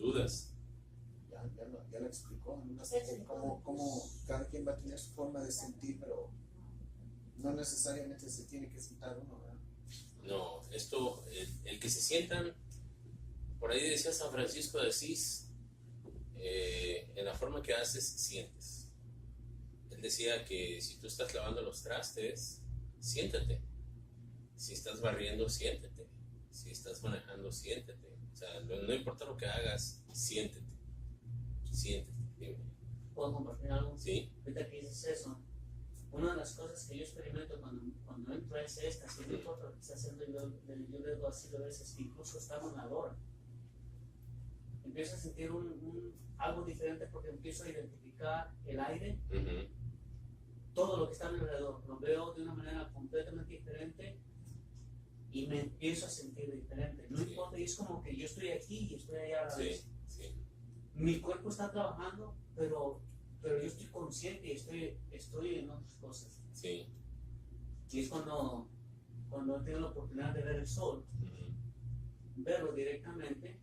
dudas. Ya lo explicó, ¿no? Cómo cada quien va a tener su forma de sentir, pero no necesariamente se tiene que sentar uno, ¿verdad? No, el que se sientan, por ahí decía San Francisco de Asís, en la forma que haces, sientes. Él decía que si tú estás lavando los trastes, siéntate. Si estás barriendo, siéntete. Si estás manejando, siéntete. O sea, no importa lo que hagas, siéntete. Siéntete. Dime. ¿Puedo compartir algo? Sí. Ahorita que dices eso, una de las cosas que yo experimento cuando entro a ese éxtasis, no importa lo que esté haciendo, yo le digo así a veces, incluso estando en la hora, empiezo a sentir algo diferente porque empiezo a identificar el aire, todo lo que está a mi alrededor, lo veo de una manera completamente diferente y me empiezo a sentir diferente. No importa, y es como que yo estoy aquí y estoy allá a la vez. Mi cuerpo está trabajando, pero yo estoy consciente y estoy en otras cosas. Sí. Y es cuando tengo la oportunidad de ver el sol, verlo directamente.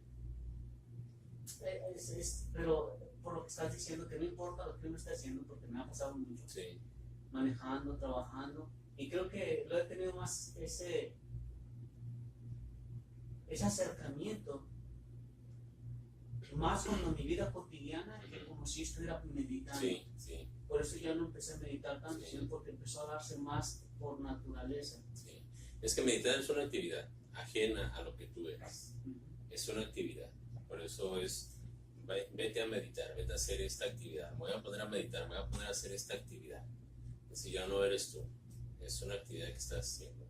Pero por lo que estás diciendo, que no importa lo que uno esté haciendo, porque me ha pasado mucho. Sí. Manejando, trabajando. Y creo que lo he tenido más ese acercamiento, más con mi vida cotidiana, que como si estuviera meditando. Sí, sí. Por eso ya no empecé a meditar tanto, sino porque empezó a darse más por naturaleza. Sí. Es que meditar es una actividad ajena a lo que tú eres. Es una actividad. Por eso vete a meditar, vete a hacer esta actividad. Me voy a poner a meditar, me voy a poner a hacer esta actividad. Si ya no eres tú, es una actividad que estás haciendo.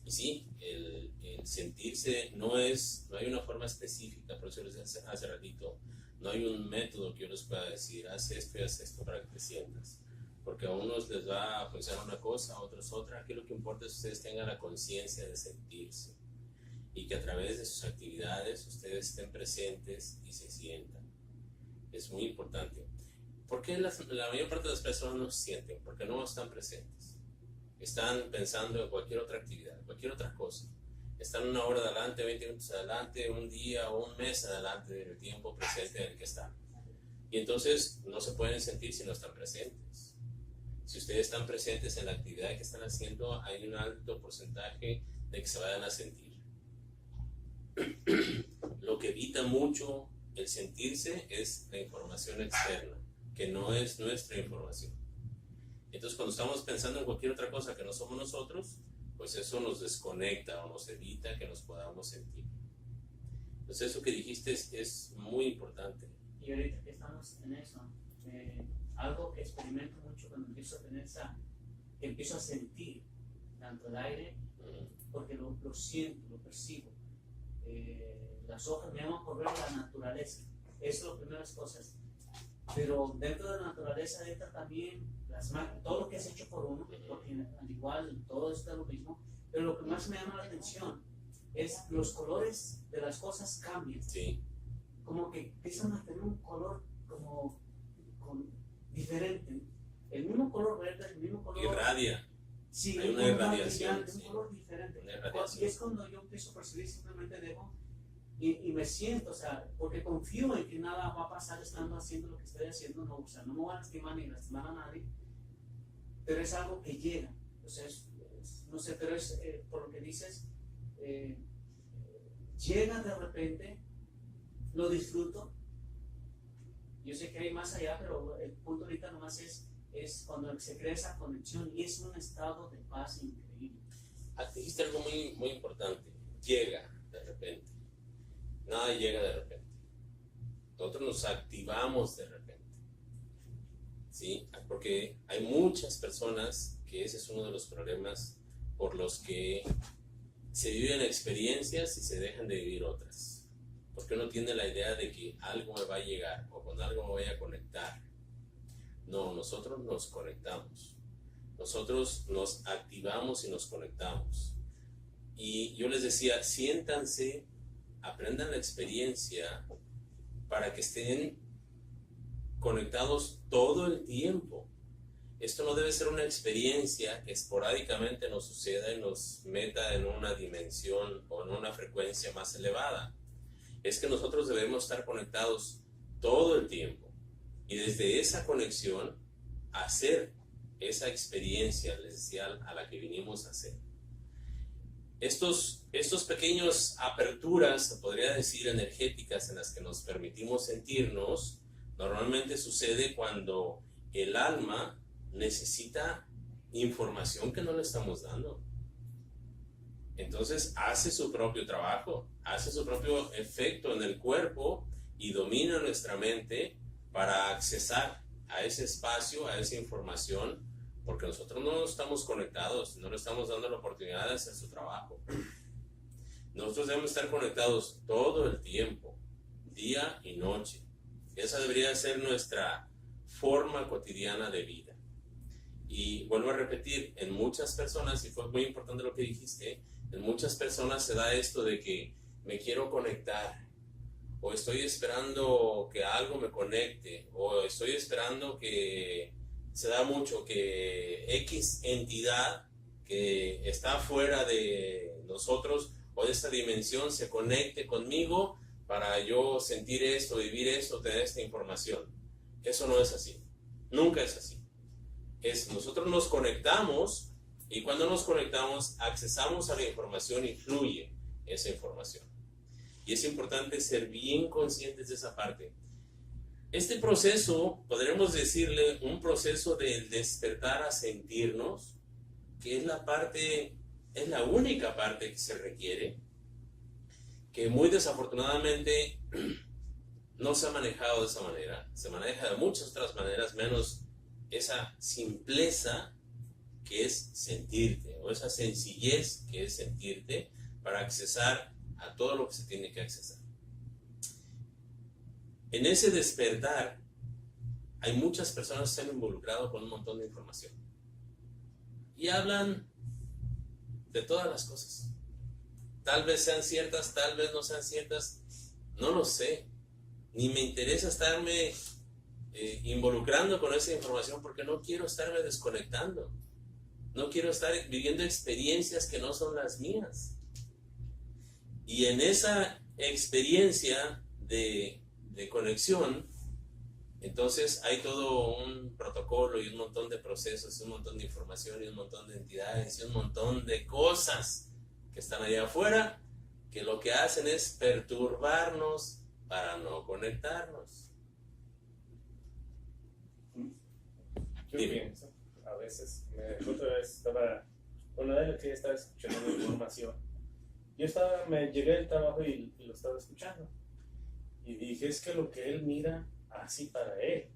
Y sí, el sentirse no hay una forma específica, por eso les decía hace ratito, no hay un método que yo les pueda decir, haz esto y haz esto para que te sientas. Porque a unos les va a funcionar una cosa, a otros otra. Aquí lo que importa es que ustedes tengan la conciencia de sentirse y que a través de sus actividades ustedes estén presentes y se sientan. Es muy importante. ¿Por qué la mayor parte de las personas no se sienten? Porque no están presentes. Están pensando en cualquier otra actividad, cualquier otra cosa. Están una hora adelante, 20 minutos adelante, un día o un mes adelante del tiempo presente en el que están. Y entonces no se pueden sentir si no están presentes. Si ustedes están presentes en la actividad que están haciendo, hay un alto porcentaje de que se vayan a sentir. Lo que evita mucho el sentirse es la información externa, que no es nuestra información. Entonces, cuando estamos pensando en cualquier otra cosa que no somos nosotros, pues eso nos desconecta o nos evita que nos podamos sentir. Entonces, eso que dijiste es muy importante. Y ahorita que estamos en eso, algo que experimento mucho cuando empiezo a tener empiezo a sentir tanto el aire, porque lo siento, lo percibo. Las hojas me llaman por ver la naturaleza. Eso son las primeras cosas. Pero dentro de la naturaleza entra también todo lo que es hecho por uno, porque al igual todo está lo mismo. Pero lo que más me llama la atención es los colores de las cosas cambian. Sí. Como que empiezan a tener un color diferente. El mismo color verde, el mismo color. Irradia. Sí, hay una irradiación. Un color diferente. Irradiación. Y es cuando yo empiezo a percibir, simplemente dejo y me siento, o sea, porque confío en que nada va a pasar estando haciendo lo que estoy haciendo, no, o sea, no me voy a lastimar ni lastimar a nadie, pero es algo que llega, o sea, no sé, pero es por lo que dices, llega de repente, lo disfruto. Yo sé que hay más allá, pero el punto ahorita nomás es cuando se crea esa conexión y es un estado de paz increíble. Dijiste algo muy, muy importante. Llega de repente. Nada llega de repente. Nosotros nos activamos de repente. ¿Sí? Porque hay muchas personas que ese es uno de los problemas por los que se viven experiencias y se dejan de vivir otras. Porque uno tiene la idea de que algo me va a llegar o con algo me voy a conectar. No, nosotros nos conectamos. Nosotros nos activamos y nos conectamos. Y yo les decía, siéntanse, aprendan la experiencia para que estén conectados todo el tiempo. Esto no debe ser una experiencia que esporádicamente nos suceda y nos meta en una dimensión o en una frecuencia más elevada. es que nosotros debemos estar conectados todo el tiempo y desde esa conexión hacer esa experiencia celestial a la que vinimos a hacer. Estos pequeños aperturas, se podría decir, energéticas en las que nos permitimos sentirnos, normalmente sucede cuando el alma necesita información que no le estamos dando. Entonces hace su propio trabajo, hace su propio efecto en el cuerpo y domina nuestra mente para accesar a ese espacio, a esa información, porque nosotros no estamos conectados, no le estamos dando la oportunidad de hacer su trabajo. Nosotros debemos estar conectados todo el tiempo, día y noche. Esa debería ser nuestra forma cotidiana de vida. Y vuelvo a repetir, en muchas personas, y fue muy importante lo que dijiste, en muchas personas se da esto de que me quiero conectar, o estoy esperando que algo me conecte, o estoy esperando que se da mucho que X entidad que está fuera de nosotros o de esta dimensión se conecte conmigo para yo sentir esto, vivir esto, tener esta información. Eso no es así, nunca es así. Nosotros nos conectamos y cuando nos conectamos accesamos a la información y fluye esa información. Y es importante ser bien conscientes de esa parte. Este proceso, podremos decirle un proceso del despertar a sentirnos, que es la única parte que se requiere, que muy desafortunadamente no se ha manejado de esa manera, se maneja de muchas otras maneras, menos esa simpleza que es sentirte, o esa sencillez que es sentirte para accesar a todo lo que se tiene que accesar. En ese despertar hay muchas personas que se han involucrado con un montón de información y hablan de todas las cosas. Tal vez sean ciertas, tal vez no sean ciertas, no lo sé. Ni me interesa estarme involucrando con esa información porque no quiero estarme desconectando. No quiero estar viviendo experiencias que no son las mías. Y en esa experiencia de conexión, entonces hay todo un protocolo y un montón de procesos, un montón de información y un montón de entidades y un montón de cosas que están allá afuera que lo que hacen es perturbarnos para no conectarnos. Yo pienso, a veces, otra vez estaba, una vez que estaba escuchando información, me llegué del trabajo y lo estaba escuchando. Y dije, es que lo que él mira, así para él.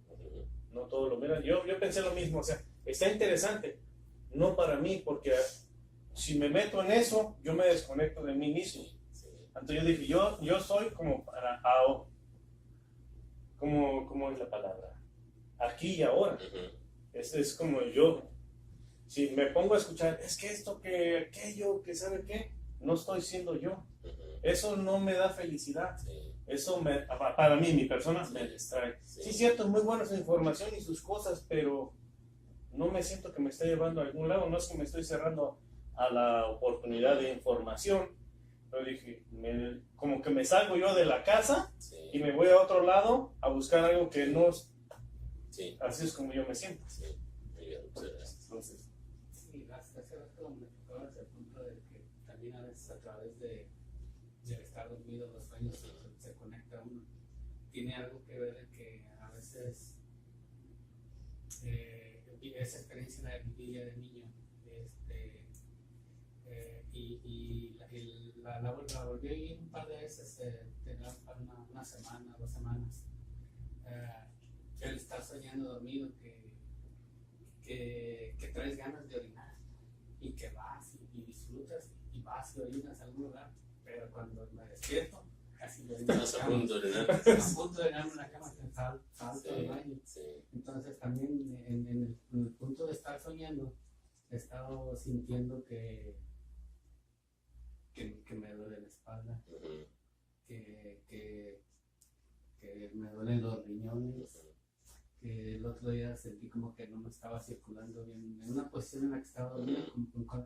No todo lo mira. Yo pensé lo mismo, o sea, está interesante. No para mí, porque si me meto en eso, yo me desconecto de mí mismo. Entonces yo dije, yo soy como para ahora. ¿Cómo es la palabra? Aquí y ahora. Es como yo. Si me pongo a escuchar, es que esto, que aquello, que sabe qué, no estoy siendo yo. Eso no me da felicidad. Eso para mí, mi persona, me distrae. Sí, cierto, es muy buena su información y sus cosas, pero no me siento que me esté llevando a algún lado. No es que me estoy cerrando a la oportunidad de información. Pero dije, como que me salgo yo de la casa y me voy a otro lado a buscar algo que no es. Así es como yo me siento. Entonces, sí, hace rato me tocabas el punto de que también a veces a través del estar dormido, los sueños se conecta uno. Tiene algo que ver de que a veces esa experiencia la viví ya de niño, la volví a vivir un par de veces, tenía una semana, 2 semanas. El estar soñando dormido que traes ganas de orinar y que vas y disfrutas y vas y orinas a algún lugar, pero cuando me despierto casi lo orino. Estás a punto de orinar. A punto de orinar en la cama, salto del baño. Entonces también en el punto de estar soñando he estado sintiendo que me duele la espalda, que me duelen los riñones, que el otro día sentí como que no me estaba circulando bien, en una posición en la que estaba dormido,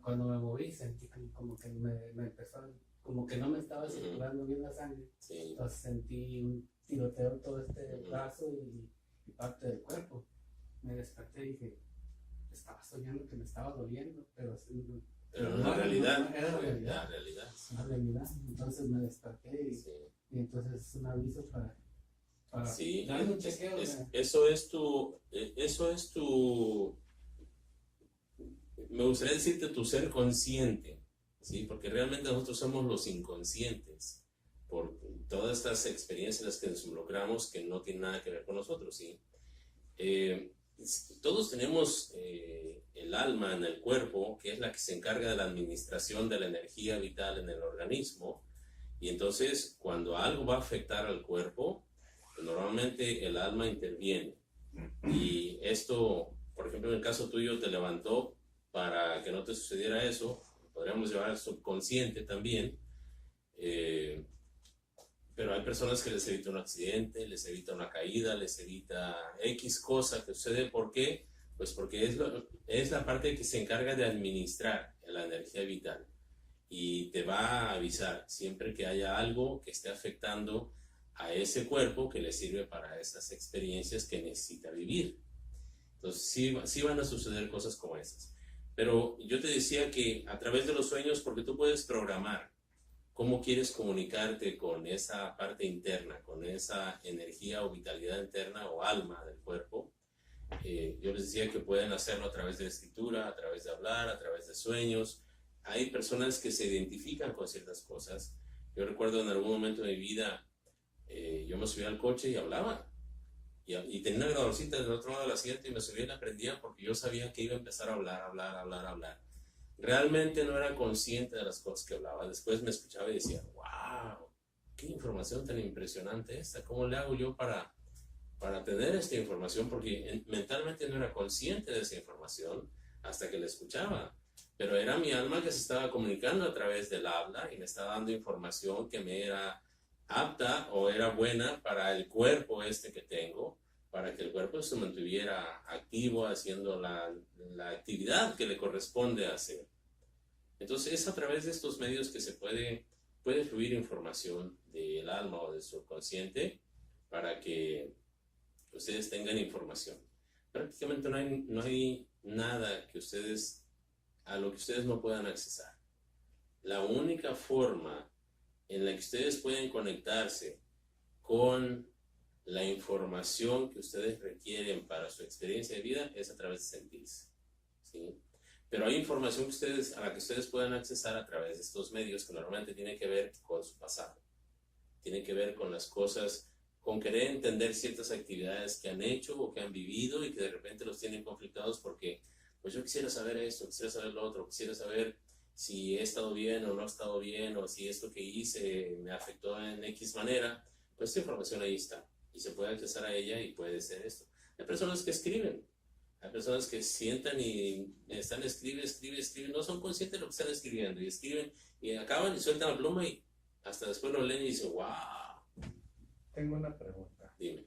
cuando me moví sentí como que me empezó, como que no me estaba circulando bien la sangre, Sí. entonces sentí un tiroteo en todo este brazo y parte del cuerpo. Me desperté y dije, estaba soñando que me estaba doliendo, pero Pero en la realidad, era la realidad. realidad. La realidad. Entonces me desperté Sí. y entonces es un aviso para Sí, darme un chequeo. eso es tu, me gustaría decirte tu ser consciente, ¿sí? Porque realmente nosotros somos los inconscientes por todas estas experiencias en las que nos involucramos que no tienen nada que ver con nosotros, ¿sí? Todos tenemos el alma en el cuerpo, que es la que se encarga de la administración de la energía vital en el organismo, y entonces cuando algo va a afectar al cuerpo, normalmente el alma interviene. Y esto, por ejemplo, en el caso tuyo, te levantó para que no te sucediera eso. Podríamos llevar al subconsciente también. Pero hay personas que les evita un accidente, les evita una caída, les evita X cosa que sucede. ¿Por qué? Pues porque es la parte que se encarga de administrar la energía vital. Y te va a avisar siempre que haya algo que esté afectando a ese cuerpo que le sirve para esas experiencias que necesita vivir. Entonces sí van a suceder cosas como esas. Pero yo te decía que a través de los sueños, porque tú puedes programar cómo quieres comunicarte con esa parte interna, con esa energía o vitalidad interna o alma del cuerpo. Yo les decía que pueden hacerlo a través de la escritura, a través de hablar, a través de sueños. Hay personas que se identifican con ciertas cosas. Yo recuerdo en algún momento de mi vida, yo me subía al coche y hablaba. Y tenía una grabadorcita del otro lado del asiento y me subía y la prendía porque yo sabía que iba a empezar a hablar. Realmente no era consciente de las cosas que hablaba. Después me escuchaba y decía, wow, qué información tan impresionante esta. ¿Cómo le hago yo para tener esta información? Porque mentalmente no era consciente de esa información hasta que la escuchaba. Pero era mi alma que se estaba comunicando a través del habla y me estaba dando información que me era apta o era buena para el cuerpo que tengo, para que el cuerpo se mantuviera activo haciendo la actividad que le corresponde hacer. Entonces es a través de estos medios que se puede fluir información del alma o del subconsciente para que ustedes tengan información. Prácticamente no hay nada a lo que ustedes no puedan accesar. La única forma en la que ustedes pueden conectarse con la información que ustedes requieren para su experiencia de vida es a través de sentirse, ¿sí? Pero hay información a la que ustedes pueden accesar a través de estos medios que normalmente tienen que ver con su pasado, tienen que ver con las cosas, con querer entender ciertas actividades que han hecho o que han vivido y que de repente los tienen conflictados porque, pues yo quisiera saber esto, quisiera saber lo otro, quisiera saber si he estado bien o no he estado bien, o si esto que hice me afectó en X manera. Pues esta información ahí está y se puede accesar a ella y puede ser esto. Hay personas que escriben, hay personas que sientan y están escriben, no son conscientes de lo que están escribiendo y escriben y acaban y sueltan la pluma y hasta después lo leen y dicen, wow. Tengo una pregunta. Dime.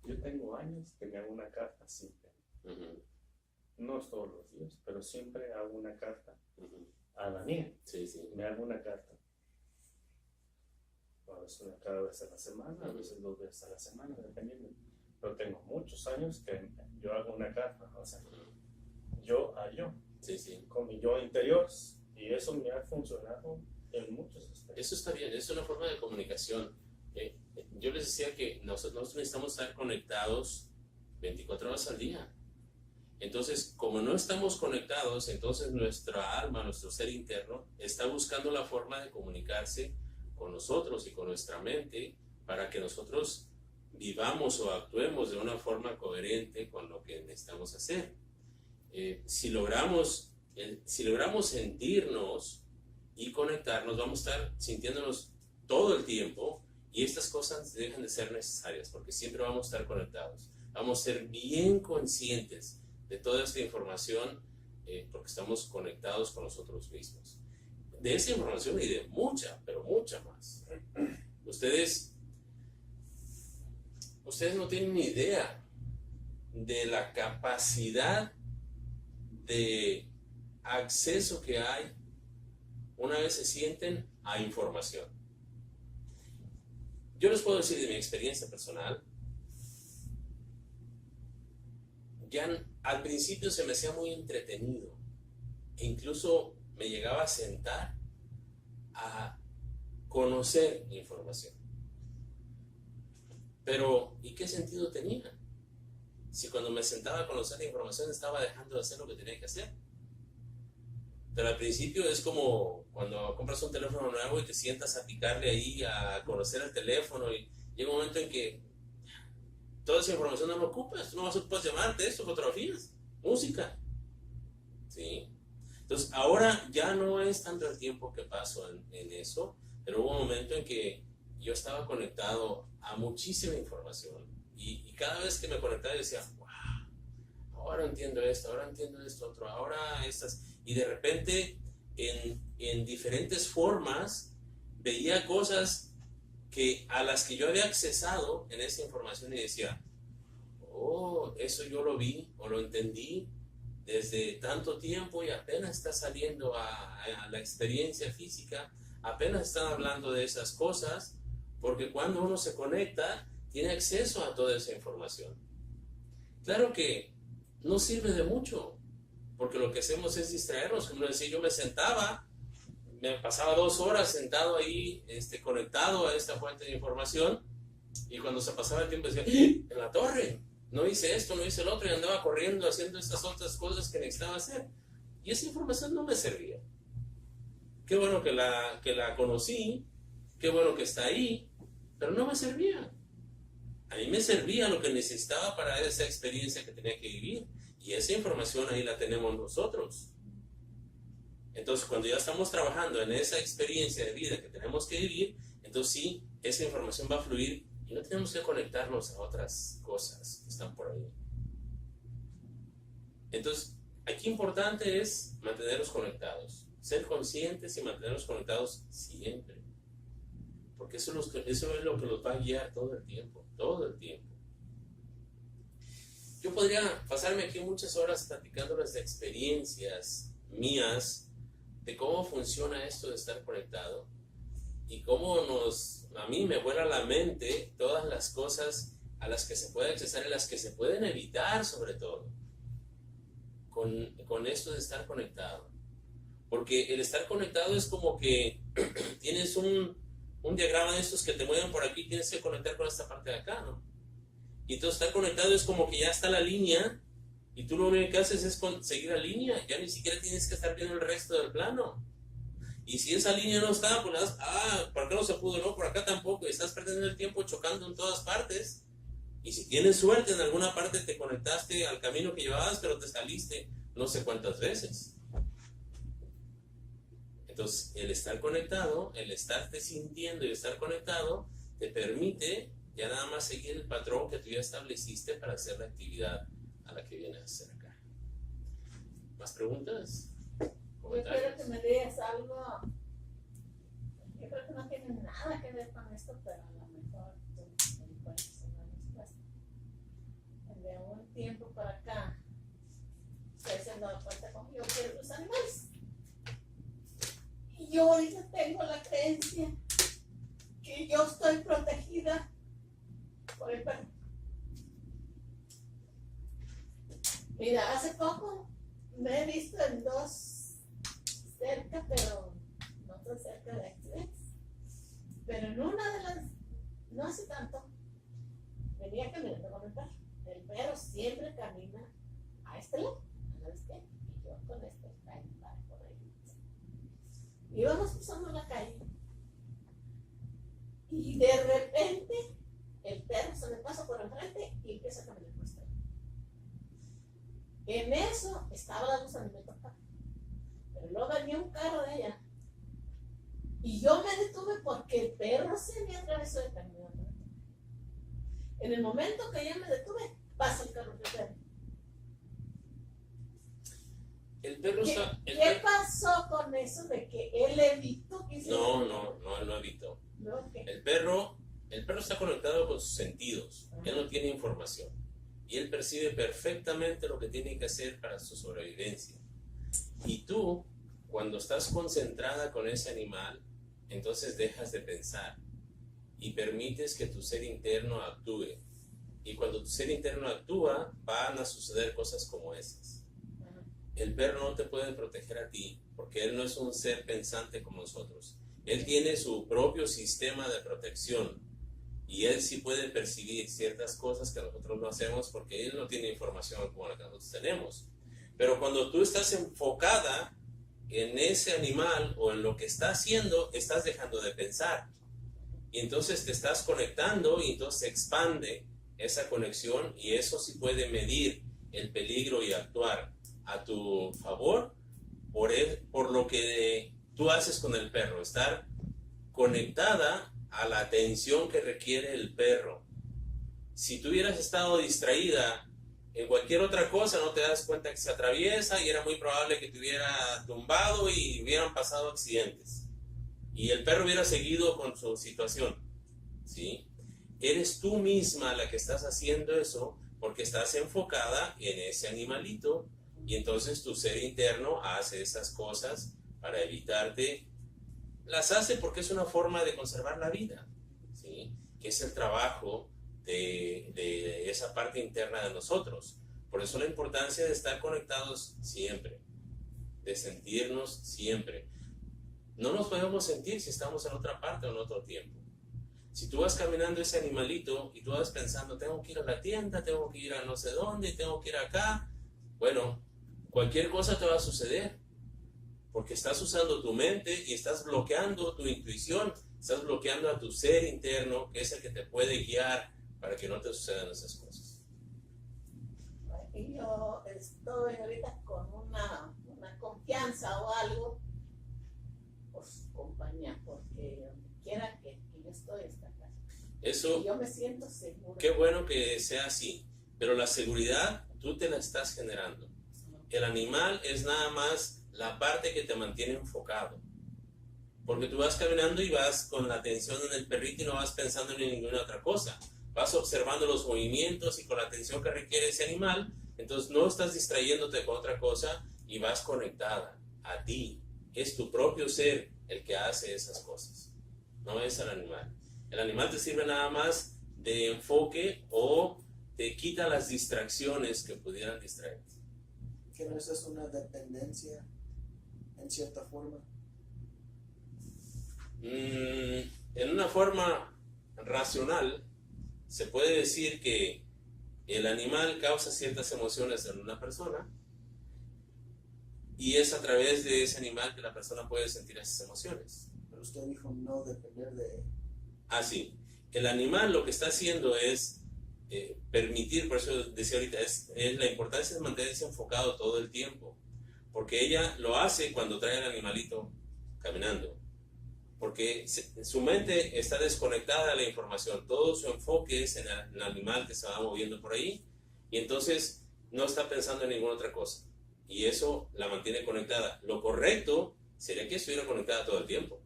Yo tengo años que me hago una carta simple. No es todos los días, pero siempre hago una carta a la mía. Sí, sí. Me hago una carta. A veces cada vez a la semana, a veces 2 veces a la semana, dependiendo. Pero tengo muchos años que yo hago una carta, o sea, yo a yo, Sí, sí. con mi yo interior, y eso me ha funcionado en muchos aspectos. Eso está bien, es una forma de comunicación. Yo les decía que nosotros necesitamos estar conectados 24 horas al día. Entonces, como no estamos conectados, entonces nuestra alma, nuestro ser interno, está buscando la forma de comunicarse con nosotros y con nuestra mente para que nosotros vivamos o actuemos de una forma coherente con lo que necesitamos hacer. Si logramos sentirnos y conectarnos, vamos a estar sintiéndonos todo el tiempo y estas cosas dejan de ser necesarias porque siempre vamos a estar conectados. Vamos a ser bien conscientes de toda esta información porque estamos conectados con nosotros mismos. De esa información y de mucha, pero mucha más. Ustedes no tienen ni idea de la capacidad de acceso que hay una vez se sienten a información. Yo les puedo decir de mi experiencia personal, ya al principio se me hacía muy entretenido e incluso me llegaba a sentar a conocer información. Pero, ¿y qué sentido tenía? Si cuando me sentaba a conocer la información estaba dejando de hacer lo que tenía que hacer. Pero al principio es como cuando compras un teléfono nuevo y te sientas a picarle ahí, a conocer el teléfono, y llega un momento en que toda esa información no la ocupas, tú no vas a ocupar llamarte, esto, fotografías, música. ¿Sí? Entonces ahora ya no es tanto el tiempo que paso en eso, pero hubo un momento en que yo estaba conectado a muchísima información y cada vez que me conectaba decía, wow, ahora entiendo esto otro, ahora estas, y de repente en diferentes formas veía cosas a las que yo había accesado en esa información y decía, oh, eso yo lo vi o lo entendí desde tanto tiempo y apenas está saliendo a la experiencia física, apenas están hablando de esas cosas, porque cuando uno se conecta tiene acceso a toda esa información. Claro que no sirve de mucho, porque lo que hacemos es distraernos. Como decía, yo me sentaba, me pasaba 2 horas sentado ahí, conectado a esta fuente de información, y cuando se pasaba el tiempo decía, en la torre, no hice esto, no hice el otro, y andaba corriendo haciendo estas otras cosas que necesitaba hacer, y esa información no me servía. Qué bueno que la conocí, qué bueno que está ahí, pero no me servía. A mí me servía lo que necesitaba para esa experiencia que tenía que vivir, y esa información ahí la tenemos nosotros. Entonces, cuando ya estamos trabajando en esa experiencia de vida que tenemos que vivir, entonces sí, esa información va a fluir y no tenemos que conectarnos a otras cosas que están por ahí. Entonces, aquí importante es mantenernos conectados, ser conscientes y mantenernos conectados siempre. Porque eso es lo que nos va a guiar todo el tiempo, todo el tiempo. Yo podría pasarme aquí muchas horas platicándoles de experiencias mías, de cómo funciona esto de estar conectado y cómo a mí me vuela la mente todas las cosas a las que se puede accesar y las que se pueden evitar, sobre todo, con esto de estar conectado. Porque el estar conectado es como que tienes un diagrama de estos que te mueven por aquí, tienes que conectar con esta parte de acá, ¿no? Y entonces estar conectado es como que ya está la línea y tú lo único que haces es seguir la línea, ya ni siquiera tienes que estar viendo el resto del plano. Y si esa línea no está, pues ¿por qué no se pudo? No, por acá tampoco, y estás perdiendo el tiempo chocando en todas partes. Y si tienes suerte, en alguna parte te conectaste al camino que llevabas, pero te saliste no sé cuántas veces. Entonces, el estar conectado, el estarte sintiendo y estar conectado, te permite ya nada más seguir el patrón que tú ya estableciste para hacer la actividad a la que vienes a hacer acá. ¿Más preguntas? Yo quiero que me digas algo. Yo creo que no tiene nada que ver con esto, pero a lo mejor tú me puedes dar una respuesta. De un tiempo para acá, ustedes se han dado cuenta como yo quiero los animales. Y yo ahorita tengo la creencia que yo estoy protegida por el perro. Mira, hace poco me he visto en 2 cerca, pero no tan cerca de aquí. Pero en una de las, no hace tanto, venía caminando con el perro. El perro siempre camina a este lado, ¿sabes qué? Y yo con este camino por ahí. Íbamos cruzando la calle y de repente el perro se me pasa por enfrente y empieza a caminar por este lado. En eso estaba la luz a mi papá, pero luego venía un carro de allá y yo me detuve porque el perro se me atravesó el camino. En el momento que yo me detuve, pasa el carro primero. El perro está... ¿Qué pasó con eso de que él evitó que No, él no evitó. No, ¿qué? El perro está conectado con sus sentidos. Él no tiene información. y él percibe perfectamente lo que tiene que hacer para su sobrevivencia. Y tú, cuando estás concentrada con ese animal, entonces dejas de pensar y permites que tu ser interno actúe. Y cuando tu ser interno actúa, van a suceder cosas como esas. El perro no te puede proteger a ti, porque él no es un ser pensante como nosotros. Él tiene su propio sistema de protección, y él sí puede percibir ciertas cosas que nosotros no hacemos, porque él no tiene información como la que nosotros tenemos. Pero cuando tú estás enfocada en ese animal o en lo que está haciendo, estás dejando de pensar. Y entonces te estás conectando y entonces se expande esa conexión, y eso sí puede medir el peligro y actuar a tu favor por lo que tú haces con el perro. Estar conectada a la atención que requiere el perro. Si tú hubieras estado distraída en cualquier otra cosa, no te das cuenta que se atraviesa y era muy probable que te hubiera tumbado y hubieran pasado accidentes. Y el perro hubiera seguido con su situación, ¿sí? Eres tú misma la que estás haciendo eso porque estás enfocada en ese animalito, y entonces tu ser interno hace esas cosas para evitarte. Las hace porque es una forma de conservar la vida, ¿sí? Que es el trabajo de esa parte interna de nosotros. Por eso la importancia de estar conectados siempre, de sentirnos siempre. No nos podemos sentir si estamos en otra parte o en otro tiempo. Si tú vas caminando ese animalito y tú vas pensando, tengo que ir a la tienda, tengo que ir a no sé dónde, tengo que ir acá, bueno, cualquier cosa te va a suceder, porque estás usando tu mente y estás bloqueando tu intuición, estás bloqueando a tu ser interno, que es el que te puede guiar para que no te sucedan esas cosas. Y yo estoy ahorita con una confianza o algo por su compañía, porque donde quiera que yo estoy, está acá. Eso, Y yo me siento segura. qué bueno que sea así, pero la seguridad tú te la estás generando. El animal es nada más la parte que te mantiene enfocado, porque tú vas caminando y vas con la atención en el perrito y no vas pensando en ninguna otra cosa. Vas observando los movimientos y con la atención que requiere ese animal, entonces no estás distrayéndote con otra cosa y vas conectada a ti. Es tu propio ser el que hace esas cosas, no es el animal. El animal te sirve nada más de enfoque o te quita las distracciones que pudieran distraerte. Que no es una dependencia en cierta forma. En una forma racional, se puede decir que el animal causa ciertas emociones en una persona, y es a través de ese animal que la persona puede sentir esas emociones. Pero usted dijo no depender de... Ah, sí. El animal lo que está haciendo es permitir, por eso decía ahorita, es la importancia de mantenerse enfocado todo el tiempo, porque ella lo hace cuando trae al animalito caminando, porque su mente está desconectada de la información, todo su enfoque es en el animal que se va moviendo por ahí, y entonces no está pensando en ninguna otra cosa, y eso la mantiene conectada. Lo correcto sería que estuviera conectada todo el tiempo,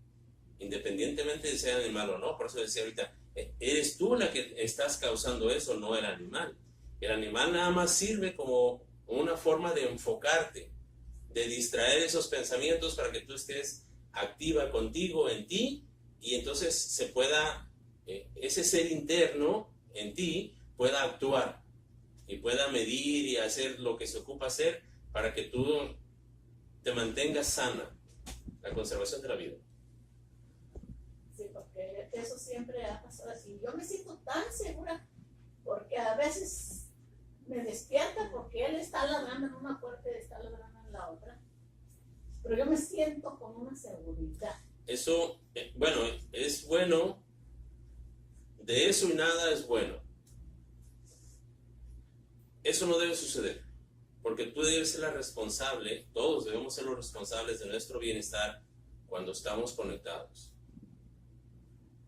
independientemente de sea animal o no. Por eso decía ahorita, eres tú la que estás causando eso, no el animal. El animal nada más sirve como una forma de enfocarte, de distraer esos pensamientos para que tú estés activa contigo, en ti, y entonces se pueda, ese ser interno en ti pueda actuar y pueda medir y hacer lo que se ocupa hacer para que tú te mantengas sana, la conservación de la vida. Sí, porque eso siempre ha pasado así. Yo me siento tan segura porque a veces me despierta porque él está ladrando en una puerta y está ladrando en la otra. Pero yo me siento con una seguridad. Eso, bueno, es bueno, de eso y nada es bueno. Eso no debe suceder, porque tú debes ser la responsable, todos debemos ser los responsables de nuestro bienestar cuando estamos conectados.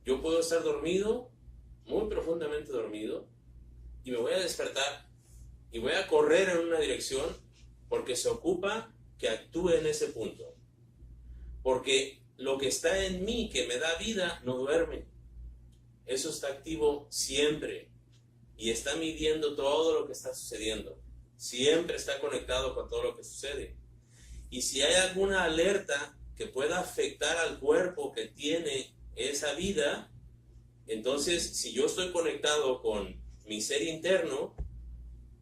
Yo puedo estar dormido, muy profundamente dormido, y me voy a despertar y voy a correr en una dirección porque se ocupa que actúe en ese punto. Porque lo que está en mí, que me da vida, no duerme. Eso está activo siempre. y está midiendo todo lo que está sucediendo. Siempre está conectado con todo lo que sucede. Y si hay alguna alerta que pueda afectar al cuerpo que tiene esa vida, entonces si yo estoy conectado con mi ser interno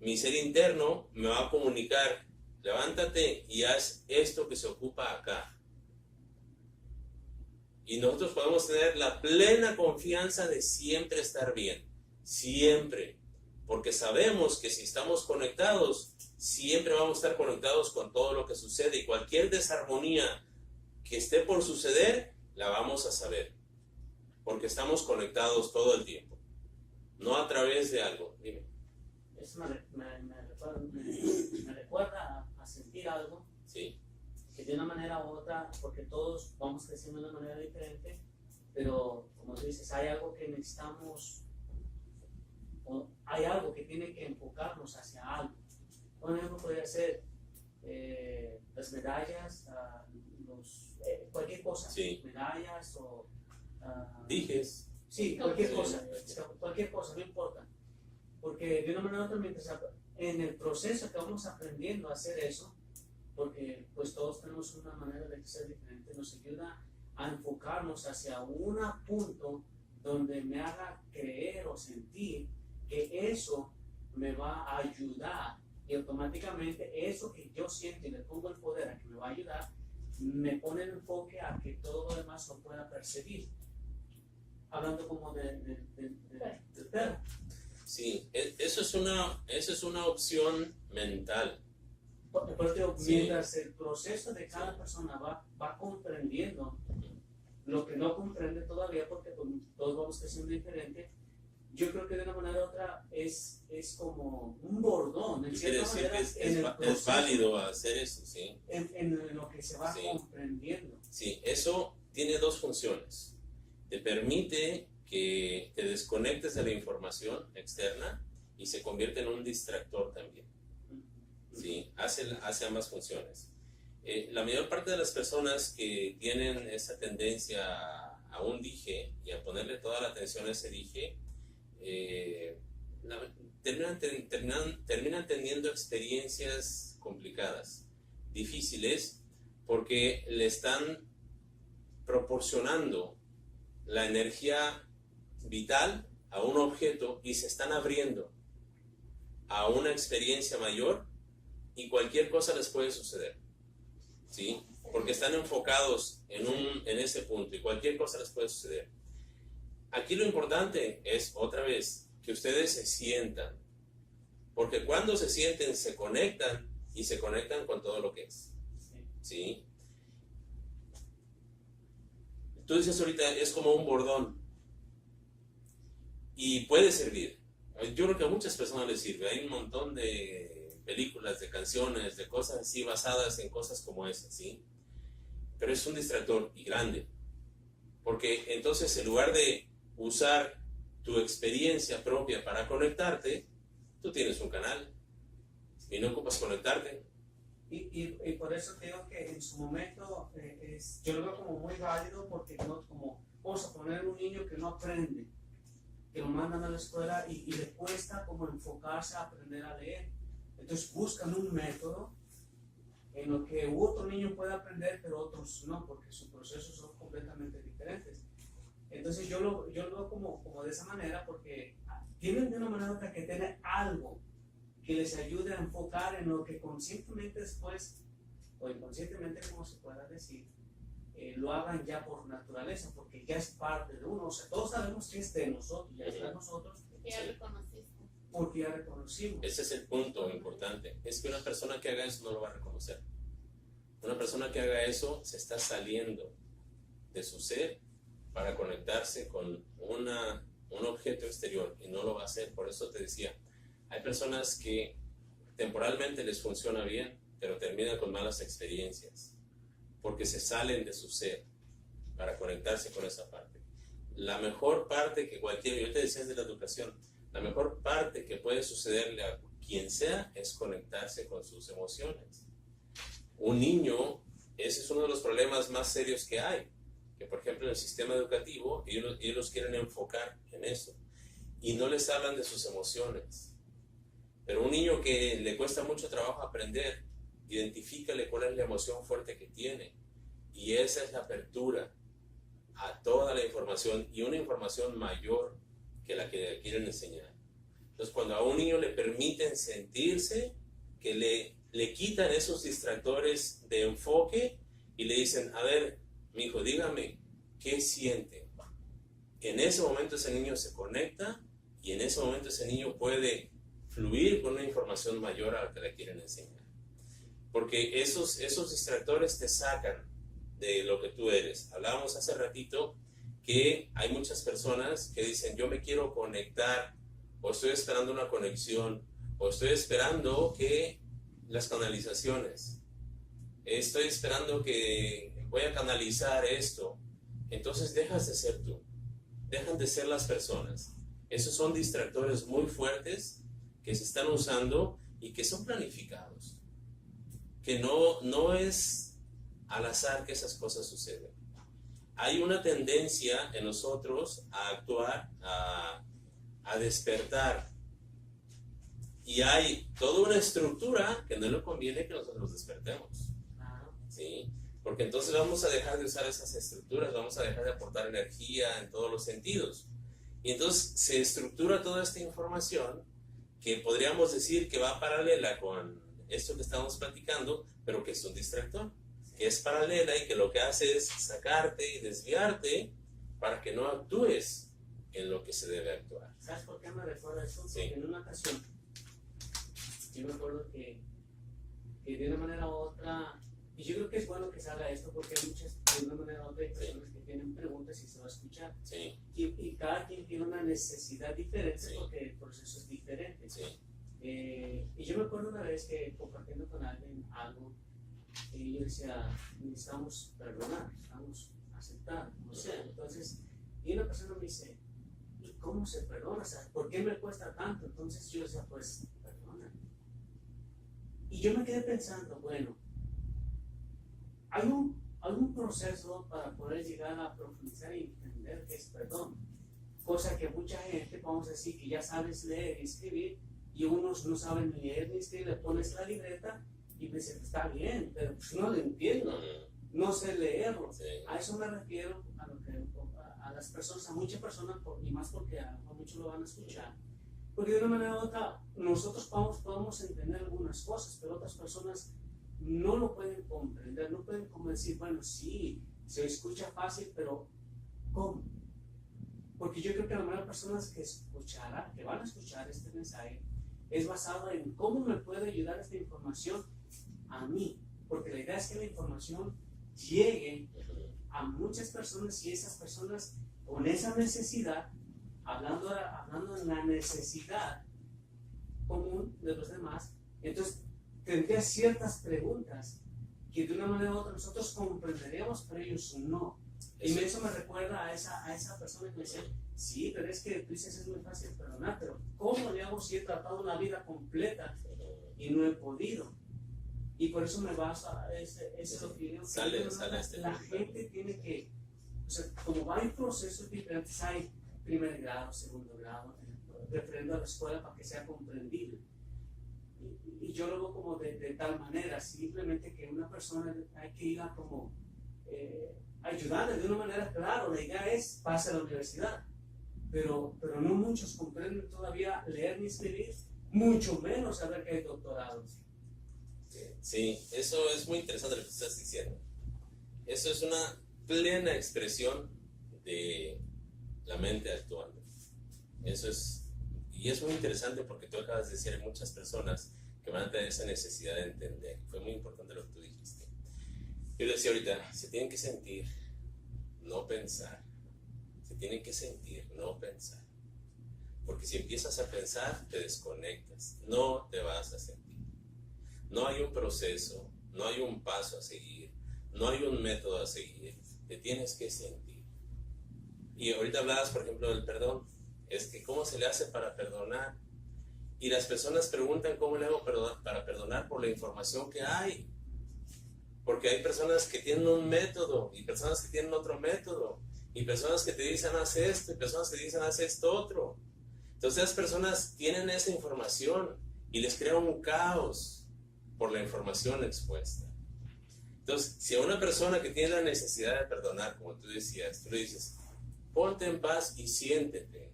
me va a comunicar: levántate y haz esto que se ocupa acá. Y nosotros podemos tener la plena confianza de siempre estar bien, siempre, porque sabemos que si estamos conectados, siempre vamos a estar conectados con todo lo que sucede, y cualquier desarmonía que esté por suceder, la vamos a saber, porque estamos conectados todo el tiempo, no a través de algo. Dime. Eso me recuerda a sentir algo, Sí. que de una manera u otra, porque todos vamos creciendo de una manera diferente, pero como tú dices, hay algo que necesitamos, o hay algo que tiene que enfocarnos hacia algo. Un ejemplo podría ser las medallas, cualquier cosa, Sí. medallas o... Dijes. Sí, cualquier cosa, no importa. Porque de una manera u otra, mientras en el proceso que vamos aprendiendo a hacer eso, porque pues todos tenemos una manera de ser diferente, nos ayuda a enfocarnos hacia un punto donde me haga creer o sentir que eso me va a ayudar, y automáticamente eso que yo siento y le pongo el poder a que me va a ayudar, me pone el enfoque a que todo lo demás lo pueda percibir. Hablando como del perro. Sí, eso es una opción mental. Mientras el proceso de cada persona va comprendiendo lo que no comprende todavía, porque todos vamos creciendo diferente, yo creo que de una manera u otra es como un bordón. En Quiere cierta decir manera, que es válido hacer eso, ¿sí? En lo que se va Sí. comprendiendo. Sí, eso tiene dos funciones. Te permite que te desconectes de la información externa y se convierte en un distractor también. Sí, hace ambas funciones. La mayor parte de las personas que tienen esa tendencia a un dije y a ponerle toda la atención a ese dije, terminan teniendo experiencias complicadas, difíciles, porque le están proporcionando la energía vital a un objeto y se están abriendo a una experiencia mayor, y cualquier cosa les puede suceder, ¿sí? Porque están enfocados en ese punto y cualquier cosa les puede suceder. Aquí lo importante es, otra vez, que ustedes se sientan, porque cuando se sienten se conectan, y se conectan con todo lo que es, ¿sí? Tú dices ahorita, es como un bordón, y puede servir. Yo creo que a muchas personas les sirve. Hay un montón de películas, de canciones, de cosas así basadas en cosas como esas, ¿sí? Pero es un distractor y grande, porque entonces en lugar de usar tu experiencia propia para conectarte, tú tienes un canal y no ocupas conectarte. Y por eso creo que en su momento yo lo veo como muy válido, porque no, como vamos a poner un niño que no aprende, que lo mandan a la escuela y le cuesta como enfocarse a aprender a leer. Entonces buscan un método en lo que otro niño puede aprender, pero otros no, porque sus procesos son completamente diferentes. Entonces yo lo veo como de esa manera, porque tienen de una manera u otra que tener algo que les ayude a enfocar en lo que conscientemente después, o inconscientemente, como se pueda decir, lo hagan ya por naturaleza, porque ya es parte de uno. O sea, todos sabemos que es de nosotros, ya está en nosotros, Ya reconociste. porque ya reconocimos. Ese es el punto importante. Es que una persona que haga eso no lo va a reconocer. Una persona que haga eso se está saliendo de su ser para conectarse con un objeto exterior, y no lo va a hacer. Por eso te decía, hay personas que temporalmente les funciona bien, pero terminan con malas experiencias, porque se salen de su ser para conectarse con esa parte. La mejor parte que yo te decía de la educación, la mejor parte que puede sucederle a quien sea es conectarse con sus emociones. Un niño, ese es uno de los problemas más serios que hay, que por ejemplo en el sistema educativo ellos quieren enfocar en eso, y no les hablan de sus emociones. Pero un niño que le cuesta mucho trabajo aprender, identifícale cuál es la emoción fuerte que tiene. Y esa es la apertura a toda la información y una información mayor que la que le quieren enseñar. Entonces, cuando a un niño le permiten sentirse, que le quitan esos distractores de enfoque y le dicen, a ver, mi hijo, dígame, ¿qué siente? En ese momento ese niño se conecta y en ese momento ese niño puede fluir con una información mayor a la que le quieren enseñar. Porque esos distractores te sacan de lo que tú eres. Hablábamos hace ratito que hay muchas personas que dicen, yo me quiero conectar, o estoy esperando una conexión, o estoy esperando que las canalizaciones, estoy esperando que voy a canalizar esto. Entonces dejas de ser tú, dejan de ser las personas. Esos son distractores muy fuertes que se están usando y que son planificados, que no es al azar que esas cosas suceden. Hay una tendencia en nosotros a actuar, a despertar, y hay toda una estructura que no le conviene que nosotros despertemos, ¿sí? Porque entonces vamos a dejar de usar esas estructuras, vamos a dejar de aportar energía en todos los sentidos, y entonces se estructura toda esta información que podríamos decir que va paralela con esto que estamos platicando, pero que es un distractor, que es paralela y que lo que hace es sacarte y desviarte para que no actúes en lo que se debe actuar. ¿Sabes por qué me recuerda eso? Sí. Porque en una ocasión, yo me acuerdo que de una manera u otra, y yo creo que es bueno que se haga esto porque hay muchas, de una manera u otra, hay personas que tienen preguntas y se va a escuchar. Sí, Y cada quien tiene una necesidad diferente Sí. porque el proceso es diferente. sí. Y yo me acuerdo una vez que compartiendo con alguien algo, y yo decía, necesitamos perdonar, necesitamos aceptar, no sé. Entonces, y una persona me dice, ¿y cómo se perdona? O sea, ¿por qué me cuesta tanto? Entonces yo decía, pues, perdona. Y yo me quedé pensando, bueno, hay un proceso para poder llegar a profundizar y entender qué es perdón. Cosa que mucha gente, vamos a decir, que ya sabes leer y escribir, y unos no saben ni leer ni escribir, le pones la libreta y me dicen, está bien, pero pues no lo entiendo, no sé leerlo. Sí. A eso me refiero, a las personas, a muchas personas, y más porque a muchos lo van a escuchar. Porque de una manera u otra, nosotros podemos entender algunas cosas, pero otras personas no lo pueden comprender, no pueden como decir, bueno, sí, se escucha fácil, pero ¿cómo? Porque yo creo que la mayoría de personas que van a escuchar este mensaje, es basado en cómo me puede ayudar esta información a mí, porque la idea es que la información llegue a muchas personas y esas personas con esa necesidad, hablando en la necesidad común de los demás, entonces tendría ciertas preguntas que de una manera u otra nosotros comprenderíamos, pero ellos no. Y eso me recuerda a esa persona que me decía, sí, pero es que tú dices es muy fácil perdonar, pero ¿cómo le hago si he tratado una vida completa y no he podido? Y por eso me baso a esa opinión. La gente tiene que, o sea, como hay procesos diferentes, hay primer grado, segundo grado, referendo a la escuela para que sea comprendible. Y yo lo veo como de tal manera, simplemente que una persona hay que ir a como ayudarle de una manera, claro, la idea es pase a la universidad, pero no muchos comprenden todavía leer ni escribir, mucho menos saber que hay doctorados. Sí, eso es muy interesante lo que estás diciendo. Eso es una plena expresión de la mente actuando. Eso es, y es muy interesante porque tú acabas de decir, hay muchas personas que van a tener esa necesidad de entender. Fue muy importante lo que tú dijiste. Yo decía ahorita, se tienen que sentir, no pensar. Se tienen que sentir, no pensar. Porque si empiezas a pensar, te desconectas. No te vas a sentir. No hay un proceso, no hay un paso a seguir, no hay un método a seguir. Te tienes que sentir. Y ahorita hablabas, por ejemplo, del perdón. Es que ¿cómo se le hace para perdonar? Y las personas preguntan cómo le hago para perdonar por la información que hay. Porque hay personas que tienen un método y personas que tienen otro método. Y personas que te dicen haz esto y personas que te dicen haz esto otro. Entonces las personas tienen esa información y les crea un caos por la información expuesta. Entonces, si a una persona que tiene la necesidad de perdonar, como tú decías, tú le dices, ponte en paz y siéntete.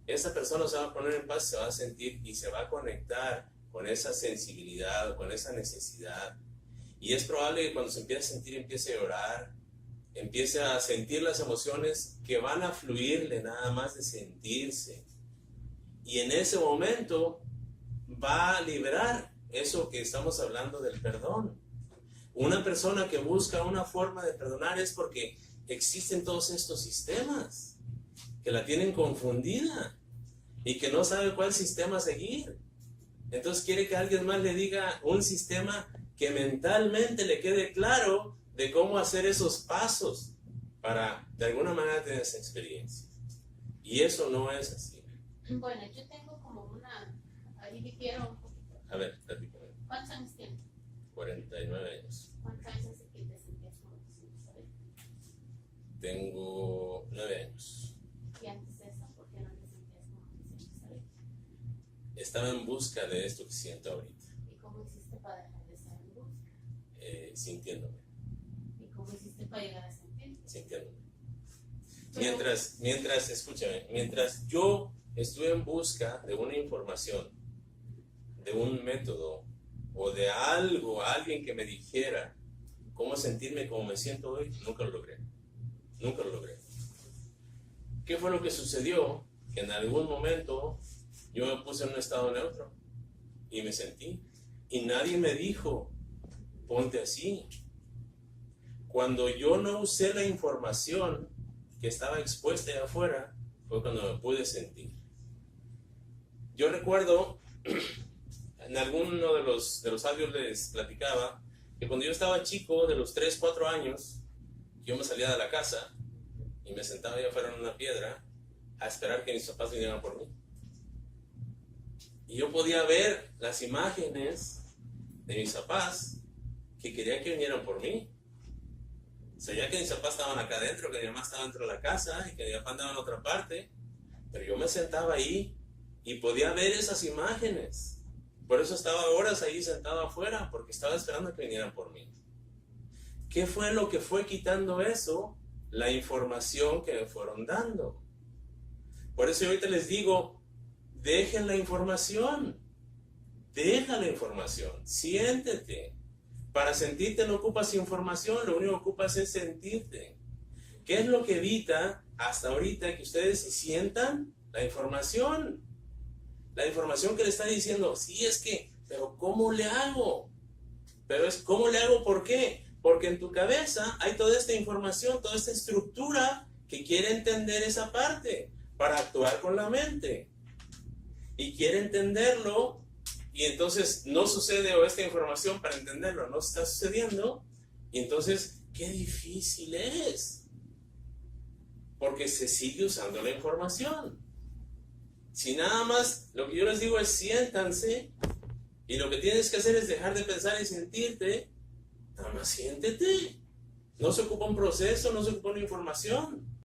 Esa persona se va a poner en paz, se va a sentir y se va a conectar con esa sensibilidad, con esa necesidad. Y es probable que cuando se empiece a sentir, empiece a llorar, empiece a sentir las emociones que van a fluirle nada más de sentirse. Y en ese momento va a liberar eso que estamos hablando del perdón. Una persona que busca una forma de perdonar es porque existen todos estos sistemas que la tienen confundida y que no sabe cuál sistema seguir. Entonces quiere que alguien más le diga un sistema que mentalmente le quede claro de cómo hacer esos pasos para de alguna manera tener esa experiencia. Y eso no es así. Bueno, yo tengo como una, ahí difiero un poquito. A ver, platícame. ¿Cuántos años tienes? 49 años. ¿Cuántos años hace que te sentías como te sientes ahorita? Tengo 9 años. Y antes de eso, ¿por qué no te sentías como te sientes ahorita? Estaba en busca de esto que siento ahorita, ¿Y cómo hiciste para dejar de estar en busca? sintiéndome. ¿Y cómo hiciste para llegar a sentirte? Sintiéndome. Escúchame, mientras yo estuve en busca de una información, de un método o de algo, alguien que me dijera cómo sentirme como me siento hoy, nunca lo logré. Nunca lo logré. ¿Qué fue lo que sucedió? Que en algún momento yo me puse en un estado neutro y me sentí. Y nadie me dijo, ponte así. Cuando yo no usé la información que estaba expuesta allá afuera, fue cuando me pude sentir. Yo recuerdo, en alguno de los audios les platicaba, que cuando yo estaba chico, de los 3, 4 años, yo me salía de la casa y me sentaba allá afuera en una piedra a esperar que mis papás vinieran por mí. Y yo podía ver las imágenes de mis papás que querían que vinieran por mí. O sea, ya que mis papás estaban acá adentro, que mi mamá estaba dentro de la casa y que mi papá andaba en otra parte, pero yo me sentaba ahí y podía ver esas imágenes. Por eso estaba horas ahí sentado afuera, porque estaba esperando que vinieran por mí. ¿Qué fue lo que fue quitando eso? La información que me fueron dando. Por eso yo ahorita les digo, dejen la información. Deja la información. Siéntete. Para sentirte no ocupas información, lo único que ocupas es sentirte. ¿Qué es lo que evita hasta ahorita que ustedes se sientan? La información. La información que le está diciendo, sí, es que, pero ¿cómo le hago? Pero es, ¿cómo le hago? ¿Por qué? Porque en tu cabeza hay toda esta información, toda esta estructura que quiere entender esa parte para actuar con la mente. Y quiere entenderlo, y entonces no sucede o esta información para entenderlo no está sucediendo, y entonces, qué difícil es. Porque se sigue usando la información. Si nada más lo que yo les digo es siéntanse, y lo que tienes que hacer es dejar de pensar y sentirte, nada más siéntete. No se ocupa un proceso, no se ocupa una información.